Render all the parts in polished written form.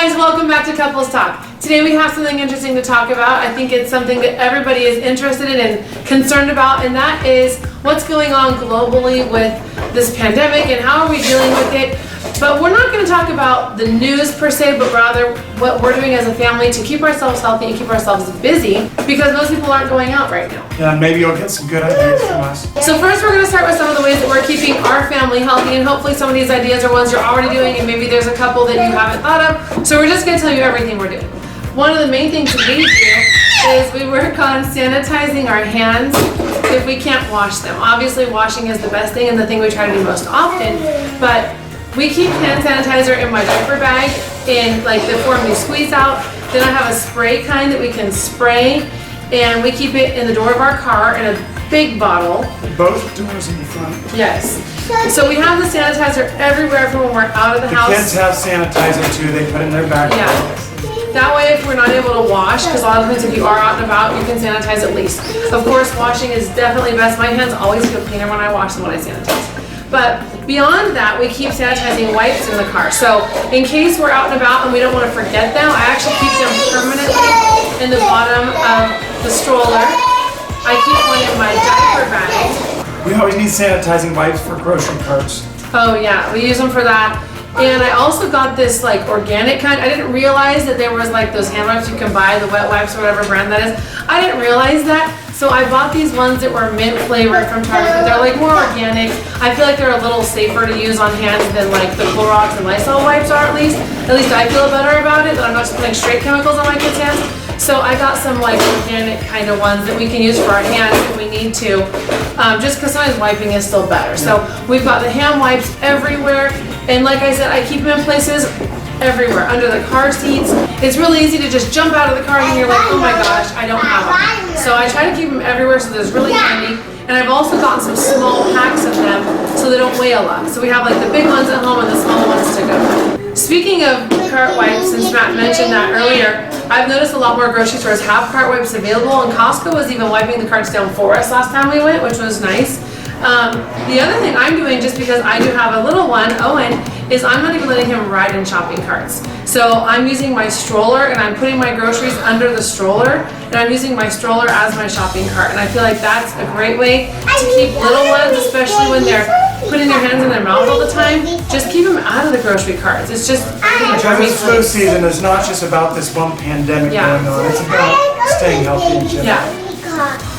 guys, welcome back to Couples Talk. Today we have something interesting to talk about. I think it's something that everybody is interested in and concerned about, and that is what's going on globally with this pandemic and how are we dealing with it. But we're not going to talk about the news per se, but rather what we're doing as a family to keep ourselves healthy and keep ourselves busy, because most people aren't going out right now. Yeah, maybe you'll get some good ideas from us. So first we're going to start with some of the ways that we're keeping our family healthy, and hopefully some of these ideas are ones you're already doing and maybe there's a couple that you haven't thought of. So we're just going to tell you everything we're doing. One of the main things we do is we work on sanitizing our hands if we can't wash them. Obviously washing is the best thing and the thing we try to do most often, but we keep hand sanitizer in my diaper bag in like the form you squeeze out. Then I have a spray kind that we can spray, and we keep it in the door of our car in a big bottle. Both doors in the front. Yes. So we have the sanitizer everywhere from when we're out of the house. Kids have sanitizer too, they put in their backpack. Yeah. That way if we're not able to wash, because a lot of times if you are out and about, you can sanitize at least. Of course, washing is definitely best. My hands always feel cleaner when I wash than when I sanitize. But beyond that, we keep sanitizing wipes in the car. So in case we're out and about and we don't want to forget them, I actually keep them permanently in the bottom of the stroller. I keep one in my diaper bag. We always need sanitizing wipes for grocery carts. Oh yeah, we use them for that. And I also got this like organic kind. I didn't realize that there was like those hand wipes you can buy, the wet wipes or whatever brand that is. I didn't realize that. So I bought these ones that were mint flavored from Target. They're like more organic. I feel like they're a little safer to use on hands than like the Clorox and Lysol wipes are at least. At least I feel better about it, that I'm not just putting straight chemicals on my kids' hands. So I got some like organic kind of ones that we can use for our hands if we need to, just because sometimes wiping is still better. So we've got the hand wipes everywhere. And like I said, I keep them in places everywhere, under the car seats. It's really easy to just jump out of the car and you're like, oh my gosh, I don't have them. So I try to keep them everywhere so there's really handy. And I've also gotten some small packs of them so they don't weigh a lot. So we have like the big ones at home and the small ones to go. Speaking of cart wipes, since Matt mentioned that earlier, I've noticed a lot more grocery stores have cart wipes available, and Costco was even wiping the carts down for us last time we went, which was nice. The other thing I'm doing, just because I do have a little one, Owen, is I'm not even letting him ride in shopping carts. So I'm using my stroller and I'm putting my groceries under the stroller, and I'm using my stroller as my shopping cart. And I feel like that's a great way to keep little ones, especially when they're putting their hands in their mouth all the time, just keep them out of the grocery carts. It's just Because it's flu season, it's not just about this one pandemic going on. It's about staying healthy in general. Yeah.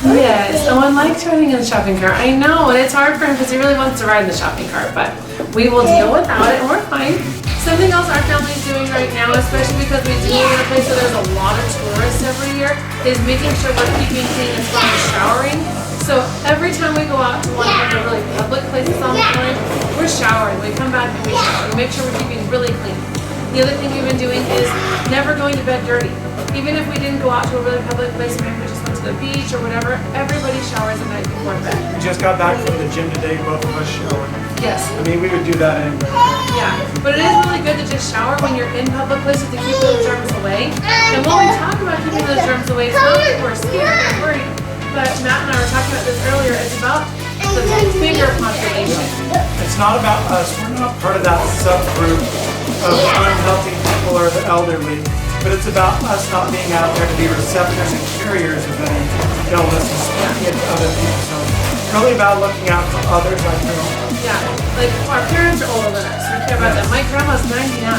Yes, no one likes riding in the shopping cart. I know, and it's hard for him because he really wants to ride in the shopping cart, but we will deal without it and we're fine. Something else our family's doing right now, especially because we do live in a place where there's a lot of tourists every year, is making sure we're keeping clean as far as showering. So every time we go out to one of the really public places on the island, we're showering. We come back and we shower. We make sure we're keeping really clean. The other thing we've been doing is never going to bed dirty. Even if we didn't go out to a really public place, maybe we just went to the beach or whatever, everybody showers the night before bed. We just got back from the gym today, both of us showered. Yes. I mean, we would do that anyway. Yeah, but it is really good to just shower when you're in public places to keep those germs away. And when we talk about keeping those germs away, it's not that we're scared or worried, but Matt and I were talking about this earlier, it's about the bigger population. It's not about us. We're not part of that subgroup of unhealthy people or the elderly, but it's about us not being out there to be receptors and carriers of any illness and spreading it to other people. So it's really about looking out for others, I feel. Yeah, like our parents are older than us. We care about them. My grandma's 99.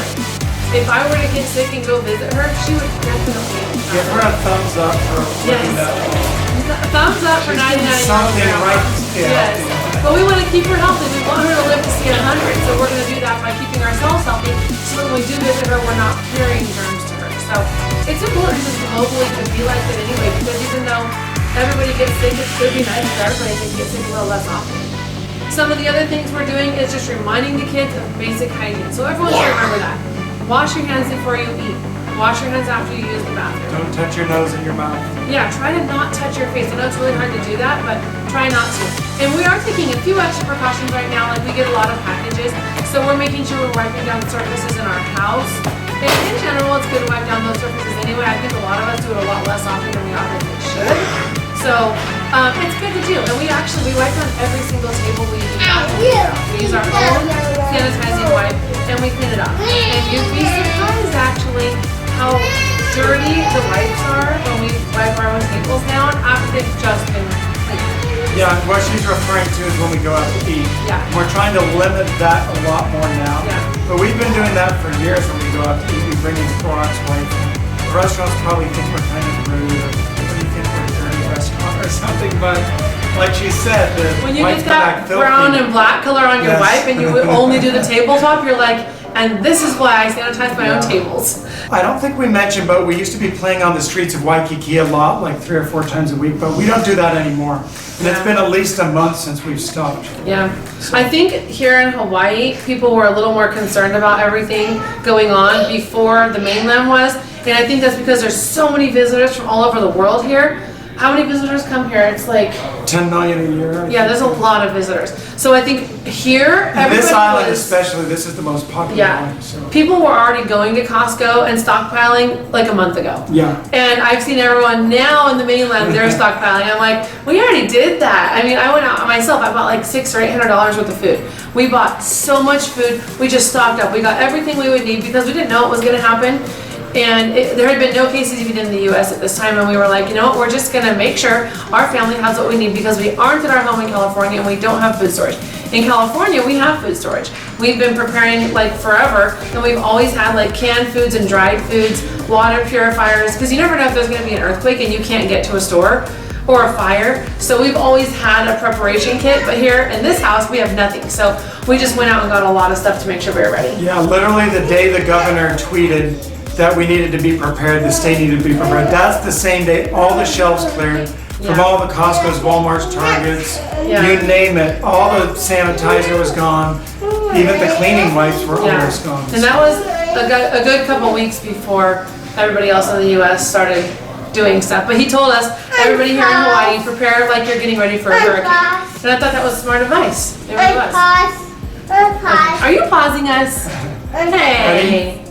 If I were to get sick and go visit her, she would definitely give her a thumbs up for looking that way. Thumbs up for 99 something right. Yes. But we want to keep her healthy. We want her to live to see 100. So we're going to do that by keeping ourselves healthy. So when we do visit her, we're not carrying germs to her. So it's important just globally to be like that anyway, because even though everybody gets sick, it should be nice for everybody to get sick a little less often. Some of the other things we're doing is just reminding the kids of basic hygiene. So everyone should remember that. Wash your hands before you eat. Wash your hands after you use the bathroom. Don't touch your nose and your mouth. Yeah, try to not touch your face. I know it's really hard to do that, but try not to. And we are taking a few extra precautions right now, like we get a lot of packages, so we're making sure we're wiping down surfaces in our house. And in general, it's good to wipe down those surfaces anyway. I think a lot of us do it a lot less often than we obviously should. So it's good to do. And we wipe down every single table we use. We use our own sanitizing wipe, and we clean it up. And you'd be surprised actually how dirty the wipes are when we wipe our own tables down after they've just been cleaned. Yeah, what she's referring to is when we go out to eat. Yeah. We're trying to limit that a lot more now. Yeah. But we've been doing that for years when we go out to eat. We bring in Clorox wipes. The restaurants probably think we're kind of rude or what do you think we're a dirty restaurant or something, but like she said, the When you wipes get come back that filthy. brown and black color on your Yes. wipe and you would only do the tabletop, you're like, and this is why I sanitize my own tables. I don't think we mentioned, but we used to be playing on the streets of Waikiki a lot, like 3 or 4 times a week, but we don't do that anymore. And it's been at least a month since we've stopped. Yeah, I think here in Hawaii, people were a little more concerned about everything going on before the mainland was. And I think that's because there's so many visitors from all over the world here. How many visitors come here? It's like 10 million a year. yeah, there's a lot of visitors. So I think here, everybody This island was, especially, this is the most popular yeah, one. So. people were already going to Costco and stockpiling like a month ago. Yeah. And I've seen everyone now in the mainland, they're stockpiling. I'm like, we already did that. I mean, I went out myself, I bought like $600 or $800 worth of food. We bought so much food, we just stocked up. We got everything we would need because we didn't know what was gonna happen. And there had been no cases even in the US at this time, and we were like, you know what, we're just gonna make sure our family has what we need because we aren't at our home in California and we don't have food storage. In California, we have food storage. We've been preparing like forever, and we've always had like canned foods and dried foods, water purifiers, because you never know if there's gonna be an earthquake and you can't get to a store or a fire. So we've always had a preparation kit, but here in this house, we have nothing. So we just went out and got a lot of stuff to make sure we were ready. Yeah, literally the day the governor tweeted that we needed to be prepared, the state needed to be prepared, that's the same day all the shelves cleared from Yeah. all the Costco's, Walmart's, Targets, Yeah. you name it. All the sanitizer was gone. Even the cleaning wipes were almost gone. And that was a good couple weeks before everybody else in the US started doing stuff. But he told us, everybody here in Hawaii, prepare like you're getting ready for a hurricane. And I thought that was smart advice. It really was. Are you pausing us? Hey.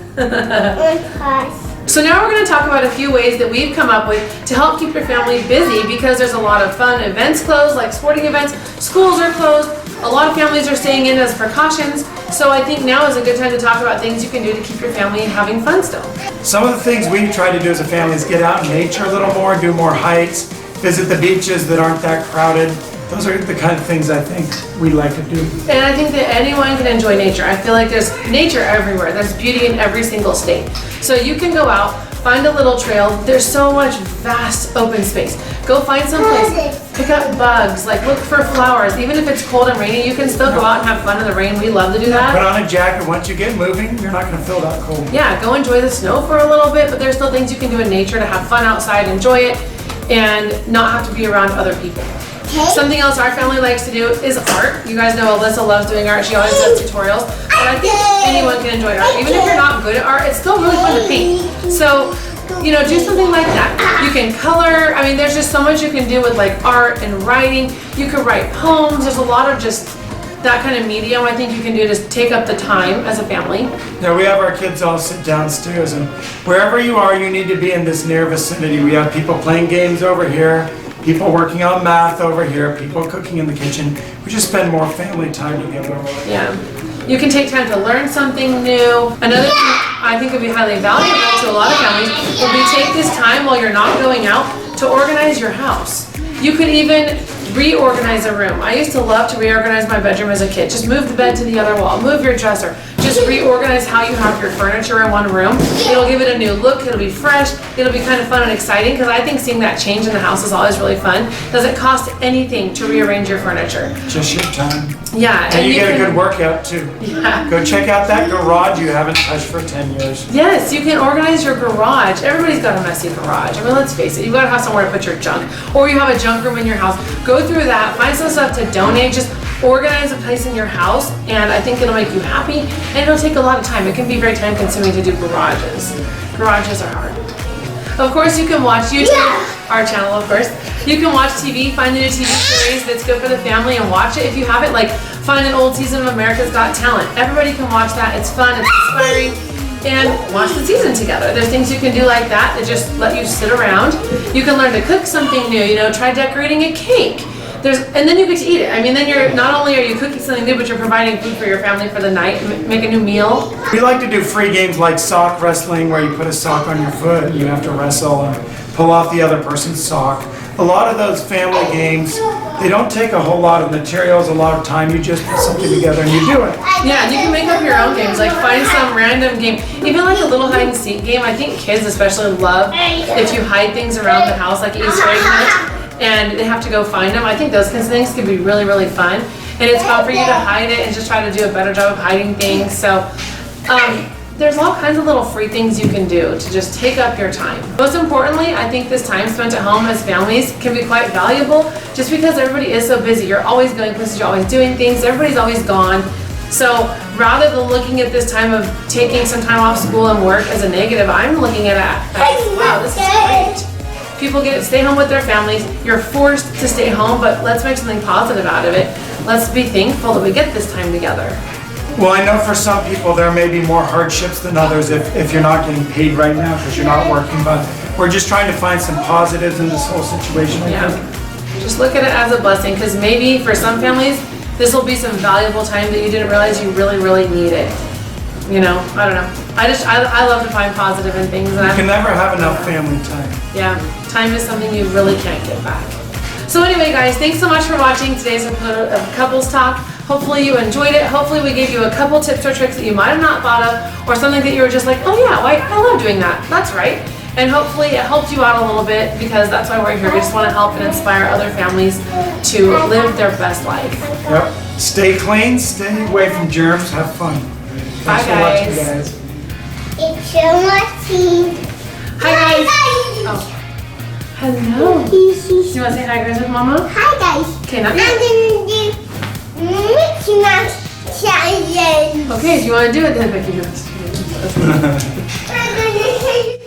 So now we're going to talk about a few ways that we've come up with to help keep your family busy because there's a lot of fun events closed, like sporting events, schools are closed, a lot of families are staying in as precautions. So I think now is a good time to talk about things you can do to keep your family having fun still. Some of the things we try to do as a family is get out in nature a little more, do more hikes, visit the beaches that aren't that crowded. Those are the kind of things I think we like to do. And I think that anyone can enjoy nature. I feel like there's nature everywhere. There's beauty in every single state. So you can go out, find a little trail. There's so much vast open space. Go find some place, pick up bugs, like look for flowers. Even if it's cold and rainy, you can still go out and have fun in the rain. We love to do that. Put on a jacket. Once you get moving, you're not going to feel that cold. Yeah, go enjoy the snow for a little bit, but there's still things you can do in nature to have fun outside, enjoy it, and not have to be around other people. Something else our family likes to do is art. You guys know Alyssa loves doing art. She always does tutorials. But I think anyone can enjoy art. Even if you're not good at art, it's still really fun to paint. So, you know, do something like that. You can color. I mean, there's just so much you can do with like art and writing. You could write poems. There's a lot of just that kind of medium I think you can do to take up the time as a family. Yeah, we have our kids all sit downstairs, and wherever you are, you need to be in this near vicinity. We have people playing games over here, people working on math over here, people cooking in the kitchen. We just spend more family time together. Yeah. You can take time to learn something new. Another thing I think would be highly valuable to a lot of families would be take this time while you're not going out to organize your house. You could even reorganize a room. I used to love to reorganize my bedroom as a kid. Just move the bed to the other wall, move your dresser. Just reorganize how you have your furniture in one room. It'll give it a new look, it'll be fresh, it'll be kind of fun and exciting because I think seeing that change in the house is always really fun. Doesn't cost anything to rearrange your furniture. Just your time. Yeah. And you get a good workout too. Yeah. Go check out that garage you haven't touched for 10 years. Yes, you can organize your garage. Everybody's got a messy garage. I mean, let's face it, you've got to have somewhere to put your junk. Or you have a junk room in your house. Go through that, find some stuff to donate, just organize a place in your house, and I think it'll make you happy, and it'll take a lot of time. It can be very time consuming to do garages. Garages are hard. Of course, you can watch YouTube, our channel, of course. You can watch TV, find a new TV series that's good for the family and watch it. If you haven't, like, find an old season of America's Got Talent. Everybody can watch that. It's fun, it's inspiring, and watch the season together. There's things you can do like that just let you sit around. You can learn to cook something new, you know, try decorating a cake. and then you get to eat it. I mean, then you're, not only are you cooking something new, but you're providing food for your family for the night, make a new meal. We like to do free games like sock wrestling, where you put a sock on your foot and you have to wrestle and pull off the other person's sock. A lot of those family games, they don't take a whole lot of materials, a lot of time. You just put something together and you do it. Yeah, you can make up your own games, like find some random game, even like a little hide and seek game. I think kids especially love if you hide things around the house, like Easter egg hunt, and they have to go find them. I think those kinds of things can be really, really fun. And it's fun for you to hide it and just try to do a better job of hiding things. So there's all kinds of little free things you can do to just take up your time. Most importantly, I think this time spent at home as families can be quite valuable just because everybody is so busy. You're always going places, you're always doing things, everybody's always gone. So rather than looking at this time of taking some time off school and work as a negative, I'm looking at it as, wow, this is great. People get to stay home with their families. You're forced to stay home, but let's make something positive out of it. Let's be thankful that we get this time together. Well, I know for some people there may be more hardships than others if you're not getting paid right now because you're not working, but we're just trying to find some positives in this whole situation. Yeah. Just look at it as a blessing, because maybe for some families, this will be some valuable time that you didn't realize you really, really needed. You know, I don't know. I love to find positive in things. And You can never have enough family time. Yeah, time is something you really can't get back. So anyway, guys, thanks so much for watching today's episode of Couples Talk. Hopefully you enjoyed it. Hopefully we gave you a couple tips or tricks that you might have not thought of, or something that you were just like, oh yeah, I love doing that. That's right. And hopefully it helped you out a little bit, because that's why we're here. We just want to help and inspire other families to live their best life. Yep. Stay clean, stay away from germs, have fun. Bye, Thanks for watching, guys. It's so much. Hi, guys. Oh. Hello. Do you want to say hi, guys, with Mama? Hi guys. Okay, not I'm yet. gonna do Mickey Mouse challenge. Okay, do you want to do it then, Becky?